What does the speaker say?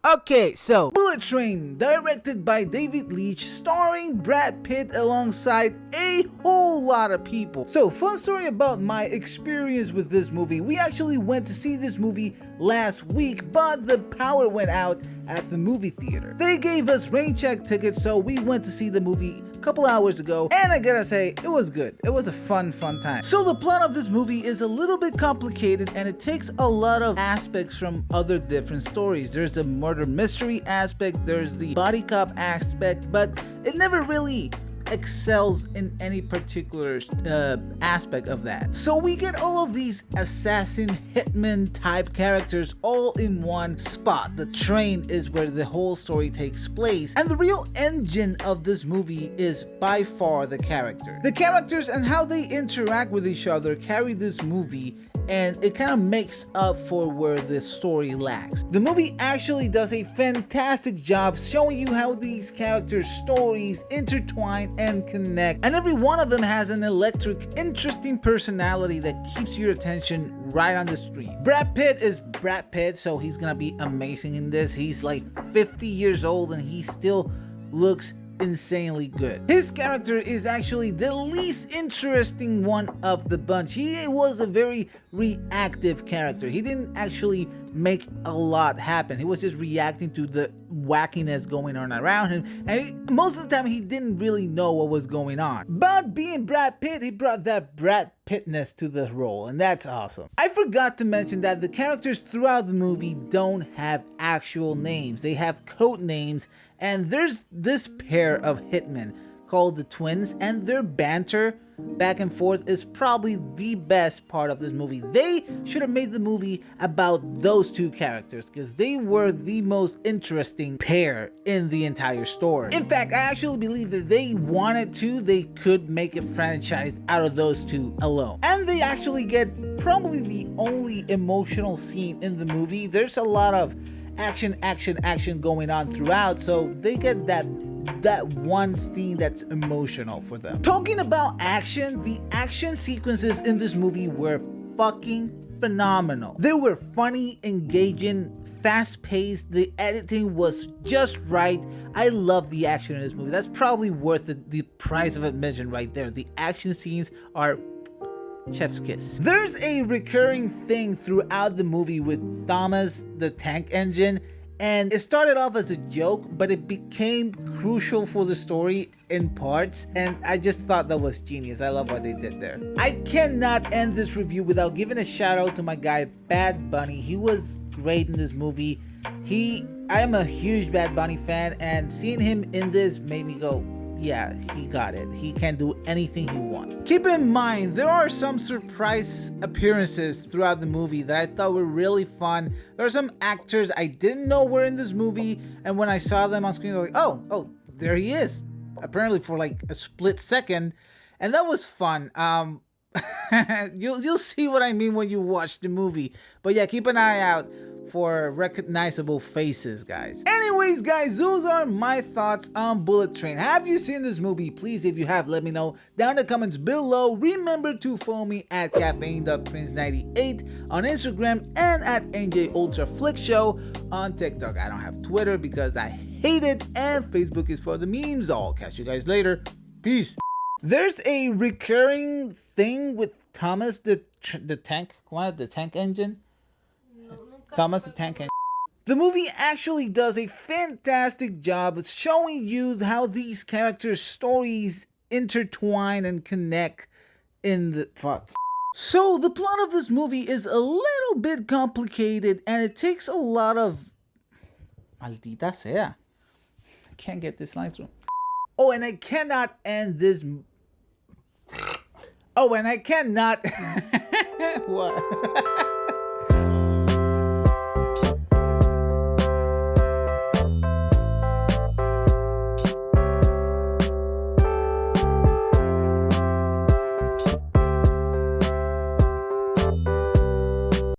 Okay, so Bullet Train, directed by David Lietch, starring Brad Pitt alongside a whole lot of people. So, fun story about my experience with this movie. We actually went to see this movie last week, but the power went out at the movie theater. They gave us rain check tickets, so we went to see the movie a couple hours ago, and I gotta say, it was good. It was a fun time. So the plot of this movie is a little bit complicated, and it takes a lot of aspects from other different stories. There's a murder mystery aspect, there's the body cop aspect, but it never really excels in any particular aspect of that. So we get all of these assassin hitman type characters all in one spot. The train is where the whole story takes place, and the real engine of this movie is by far the character. The characters and how they interact with each other carry this movie, and it kind of makes up for where the story lacks. The movie actually does a fantastic job showing you how these characters' stories intertwine and connect, and every one of them has an electric, interesting personality that keeps your attention right on the screen. Brad Pitt is Brad Pitt, so he's gonna be amazing in this. He's like 50 years old and he still looks insanely good. His character is actually the least interesting one of the bunch. He was a very reactive character. He didn't actually make a lot happen. He was just reacting to the wackiness going on around him, and most of the time he didn't really know what was going on. But being Brad Pitt, he brought that Brad Pittness to the role, and that's awesome. I forgot to mention that the characters throughout the movie don't have actual names. They have code names, and there's this pair of hitmen called the Twins, and their banter back and forth is probably the best part of this movie. They should have made the movie about those two characters because they were the most interesting pair in the entire story. In fact, I actually believe that they wanted to, they could make a franchise out of those two alone. And they actually get probably the only emotional scene in the movie. There's a lot of action going on throughout, so they get that one scene that's emotional for them. Talking about action, the action sequences in this movie were fucking phenomenal. They were funny, engaging, fast-paced. The editing was just right. I love the action in this movie. That's probably worth the price of admission right there. The action scenes are chef's kiss. There's a recurring thing throughout the movie with Thomas the Tank Engine, and it started off as a joke, but it became crucial for the story in parts, and I just thought that was genius. I love what they did there. I cannot end this review without giving a shout out to my guy Bad Bunny. He was great in this movie. I am a huge Bad Bunny fan, and seeing him in this made me go, yeah, he got it. He can do anything he wants. Keep in mind, there are some surprise appearances throughout the movie that I thought were really fun. There are some actors I didn't know were in this movie, and when I saw them on screen, I was like, oh, there he is. Apparently for like a split second, and that was fun. You'll see what I mean when you watch the movie. But yeah, keep an eye out for recognizable faces, guys. Anyways, guys, those are my thoughts on Bullet Train. Have you seen this movie? Please, if you have, let me know down in the comments below. Remember to follow me at caffeine.prince98 on Instagram and at NJUltraFlickShow on TikTok. I don't have Twitter because I hate it, and Facebook is for the memes. I'll catch you guys later. Peace. There's a recurring thing with Thomas the Tank Engine. Thomas the Tank Engine. The movie actually does a fantastic job of showing you how these characters' stories intertwine and connect in the So the plot of this movie is a little bit complicated, and it takes a lot of maldita sea. I can't get this line through. Oh, and I cannot end this. Oh, and I cannot. What?